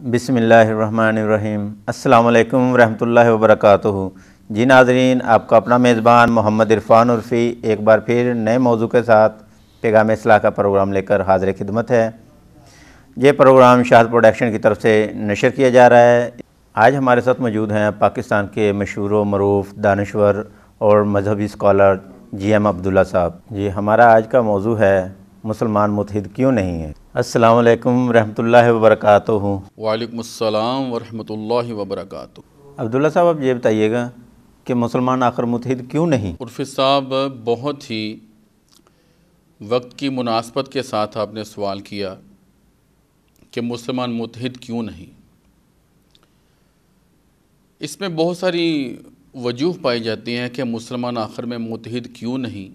बिस्मिल्लाहिर्रहमानिर्रहीम। अस्सलाम वालेकुम रहमतुल्लाहि व बरकातुहू। जी नाज़रीन, आपका अपना मेज़बान मोहम्मद इरफान उर्फ़ी एक बार फिर नए मौजू के साथ पैगाम इस्लाह का प्रोग्राम लेकर हाज़िर खिदमत है। ये प्रोग्राम शाहद प्रोडक्शन की तरफ से नशर किया जा रहा है। आज हमारे साथ मौजूद हैं पाकिस्तान के मशहूर व मरूफ दानश्वर और मजहबी स्कॉलर GM अब्दुल्ला साहब। जी, हमारा आज का मौजू है मुसलमान मुत्तहिद क्यों नहीं है। अस्सलाम वालेकुम रहमतुल्लाहि व बरकातुहू। वालेकुम अस्सलाम व रहमतुल्लाहि व बरकातुहू। अब्दुल्ला साहब, अब ये बताइएगा कि मुसलमान आखिर मुत्तहिद क्यों नहीं। उर्फ़ी साहब, बहुत ही वक्त की मुनासबत के साथ आपने सवाल किया कि मुसलमान मुत्तहिद क्यों नहीं। इसमें बहुत सारी वजूह पाई जाती हैं कि मुसलमान आखिर में मुत्तहिद क्यों नहीं,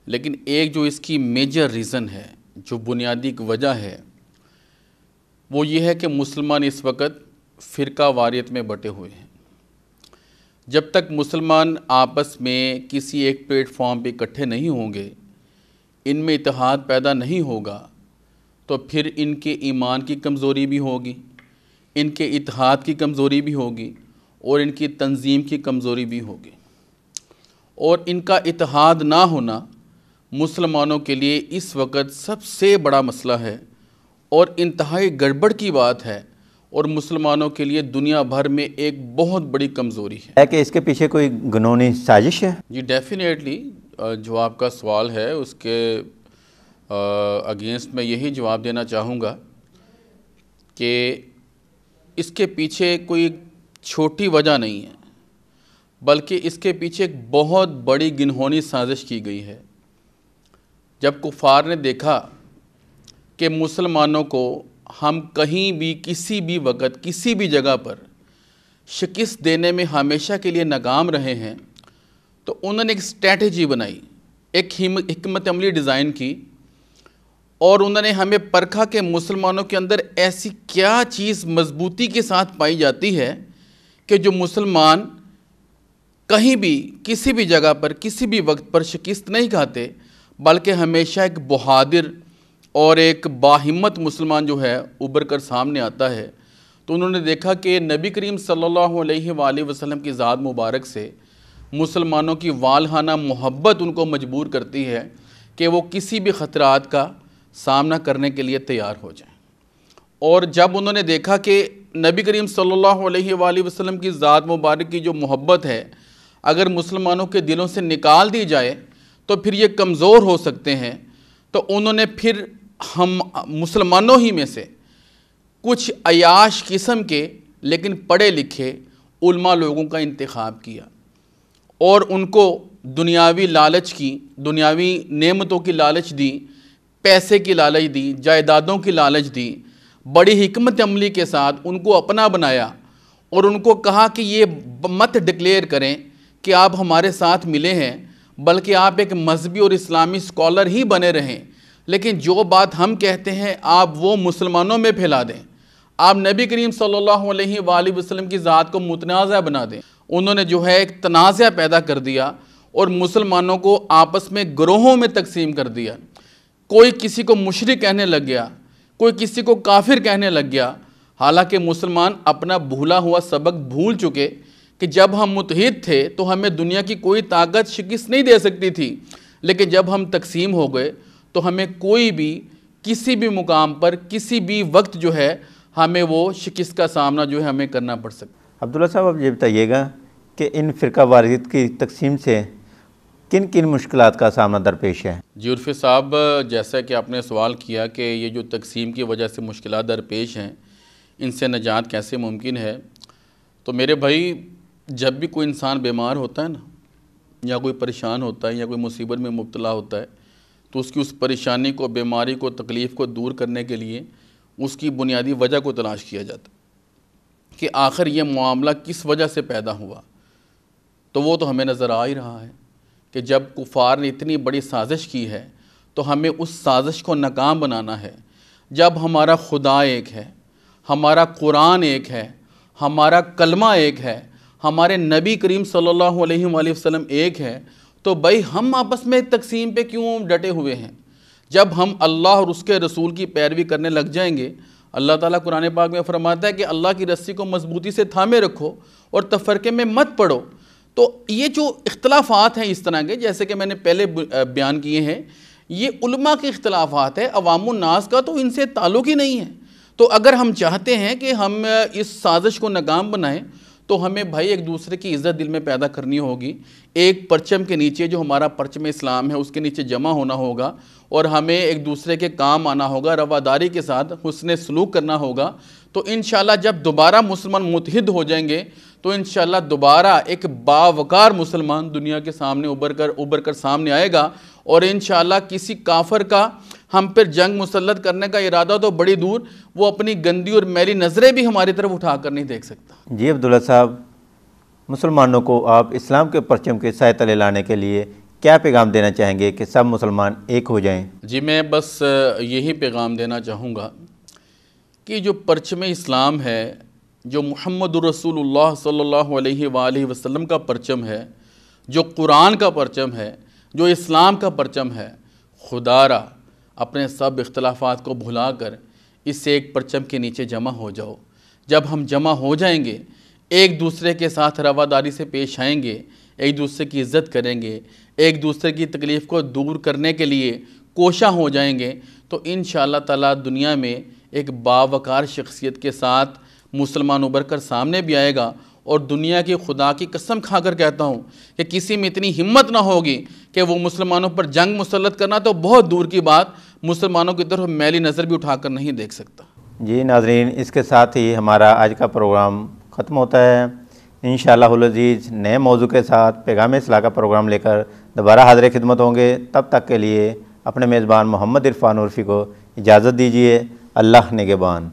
लेकिन एक जो इसकी मेजर रीज़न है, जो बुनियादी एक वजह है, वो ये है कि मुसलमान इस वक्त फ़िरका वारियत में बटे हुए हैं। जब तक मुसलमान आपस में किसी एक प्लेटफॉर्म पे इकट्ठे नहीं होंगे, इनमें इत्तेहाद पैदा नहीं होगा, तो फिर इनके ईमान की कमज़ोरी भी होगी, इनके इत्तेहाद की कमज़ोरी भी होगी और इनकी तंजीम की कमज़ोरी भी होगी। और इनका इत्तेहाद ना होना मुसलमानों के लिए इस वक्त सबसे बड़ा मसला है और इंतहाई गड़बड़ की बात है, और मुसलमानों के लिए दुनिया भर में एक बहुत बड़ी कमज़ोरी है। कि इसके पीछे कोई घिनौनी साजिश है? जी डेफिनेटली, जो आपका सवाल है उसके अगेंस्ट मैं यही जवाब देना चाहूँगा कि इसके पीछे कोई छोटी वजह नहीं है, बल्कि इसके पीछे एक बहुत बड़ी घिनौनी साजिश की गई है। जब कुफ़ार ने देखा कि मुसलमानों को हम कहीं भी किसी भी वक्त किसी भी जगह पर शिकस्त देने में हमेशा के लिए नाकाम रहे हैं, तो उन्होंने एक स्ट्रैटेजी बनाई, एक हिकमत अमली डिज़ाइन की, और उन्होंने हमें परखा कि मुसलमानों के अंदर ऐसी क्या चीज़ मजबूती के साथ पाई जाती है कि जो मुसलमान कहीं भी किसी भी जगह पर किसी भी वक्त पर शिकस्त नहीं खाते, बल्कि हमेशा एक बहादुर और एक बाहिम्मत मुसलमान जो है उभर कर सामने आता है। तो उन्होंने देखा कि नबी करीम सल्लल्लाहु अलैहि वसल्लम की ज़ात मुबारक से मुसलमानों की वालहाना मोहब्बत उनको मजबूर करती है कि वो किसी भी ख़तरात का सामना करने के लिए तैयार हो जाएं। और जब उन्होंने देखा कि नबी करीम सल्लल्लाहु अलैहि वसल्लम की ज़ात मुबारक की जो मोहब्बत है, अगर मुसलमानों के दिलों से निकाल दी जाए तो फिर ये कमज़ोर हो सकते हैं, तो उन्होंने फिर हम मुसलमानों ही में से कुछ अयाश किस्म के लेकिन पढ़े लिखे उलमा लोगों का इंतखाब किया और उनको दुनियावी लालच की, दुनियावी नेमतों की लालच दी, पैसे की लालच दी, जायदादों की लालच दी, बड़ी हिकमत अमली के साथ उनको अपना बनाया और उनको कहा कि ये मत डिक्लेयर करें कि आप हमारे साथ मिले हैं, बल्कि आप एक मजहबी और इस्लामी स्कॉलर ही बने रहें, लेकिन जो बात हम कहते हैं आप वो मुसलमानों में फैला दें, आप नबी करीम सल्लल्लाहु अलैहि वसल्लम की ज़ात को मुतनाज़ा बना दें। उन्होंने जो है एक तनाज़ा पैदा कर दिया और मुसलमानों को आपस में गिरोहों में तकसीम कर दिया। कोई किसी को मुशरिक कहने लग गया, कोई किसी को काफिर कहने लग गया, हालांकि मुसलमान अपना भूला हुआ सबक भूल चुके कि जब हम मुत्तहिद थे तो हमें दुनिया की कोई ताकत शिकस्त नहीं दे सकती थी, लेकिन जब हम तकसीम हो गए तो हमें कोई भी किसी भी मुकाम पर किसी भी वक्त जो है हमें वो शिकस्त का सामना जो है हमें करना पड़ सकता। अब्दुल्ला साहब, अब ये बताइएगा कि इन फ़िरका वारियत की तकसीम से किन किन मुश्किलात का सामना दरपेश है। जी उर्फ़ी साहब, जैसा कि आपने सवाल किया कि ये जो तकसीम की वजह से मुश्किलात दरपेश हैं, इनसे निजात कैसे मुमकिन है, तो मेरे भाई, जब भी कोई इंसान बीमार होता है ना, या कोई परेशान होता है या कोई मुसीबत में मुब्तला होता है, तो उसकी उस परेशानी को, बीमारी को, तकलीफ़ को दूर करने के लिए उसकी बुनियादी वजह को तलाश किया जाता है कि आखिर ये मामला किस वजह से पैदा हुआ। तो वो तो हमें नज़र आ ही रहा है कि जब कुफ़ार ने इतनी बड़ी साजिश की है तो हमें उस साजिश को नाकाम बनाना है। जब हमारा खुदा एक है, हमारा कुरान एक है, हमारा कलमा एक है, हमारे नबी करीम सल्लल्लाहु अलैहि वसल्लम एक है, तो भाई हम आपस में तकसीम पे क्यों डटे हुए हैं। जब हम अल्लाह और उसके रसूल की पैरवी करने लग जाएंगे, अल्लाह ताला कुरान पाक में फरमाता है कि अल्लाह की रस्सी को मजबूती से थामे रखो और तफरके में मत पड़ो। तो ये जो इख्तलाफात हैं इस तरह के, जैसे कि मैंने पहले बयान किए हैं, ये उलमा के इख्तलाफात है, अवामुन नास का तो इनसे ताल्लुक़ ही नहीं है। तो अगर हम चाहते हैं कि हम इस साजिश को नाकाम बनाएं तो हमें भाई एक दूसरे की इज़्ज़त दिल में पैदा करनी होगी। एक परचम के नीचे, जो हमारा परचम इस्लाम है, उसके नीचे जमा होना होगा और हमें एक दूसरे के काम आना होगा, रवादारी के साथ हुस्न सलूक करना होगा। तो इंशाअल्लाह जब दोबारा मुसलमान मुत्हिद हो जाएंगे तो इंशाअल्लाह दोबारा एक बावकार मुसलमान दुनिया के सामने उभर कर सामने आएगा और इंशाअल्लाह किसी काफिर का हम पर जंग मुसल्लत करने का इरादा तो बड़ी दूर, वो अपनी गंदी और मैली नज़रें भी हमारी तरफ उठाकर नहीं देख सकता। जी अब्दुल्ला साहब, मुसलमानों को आप इस्लाम के परचम के साए तले लाने के लिए क्या पैगाम देना चाहेंगे कि सब मुसलमान एक हो जाएं? जी मैं बस यही पैगाम देना चाहूँगा कि जो परचम इस्लाम है, जो मुहम्मदुर रसूलुल्लाह सल्लल्लाहु अलैहि वसल्लम का परचम है, जो कुरान का परचम है, जो इस्लाम का परचम है, खुदारा अपने सब इख्तलाफात को भुलाकर इस एक परचम के नीचे जमा हो जाओ। जब हम जमा हो जाएंगे, एक दूसरे के साथ रवादारी से पेश आएंगे, एक दूसरे की इज़्ज़त करेंगे, एक दूसरे की तकलीफ़ को दूर करने के लिए कोशा हो जाएंगे, तो इंशाअल्लाह ताला दुनिया में एक बावकार शख्सियत के साथ मुसलमान उभर कर सामने भी आएगा। और दुनिया की खुदा की कसम खाकर कहता हूँ कि किसी में इतनी हिम्मत ना होगी कि वो मुसलमानों पर जंग मुसल्लत करना तो बहुत दूर की बात, मुसलमानों की तरफ मैली नज़र भी उठाकर नहीं देख सकता। जी नाज़रीन, इसके साथ ही हमारा आज का प्रोग्राम ख़त्म होता है। इंशाअल्लाहुल अज़ीज़ नए मौजू के साथ पैगाम इस्लाह का प्रोग्राम लेकर दोबारा हाज़िर खिदमत होंगे। तब तक के लिए अपने मेज़बान मोहम्मद इरफान उर्फ़ी को इजाज़त दीजिए। अल्लाह निगहबान।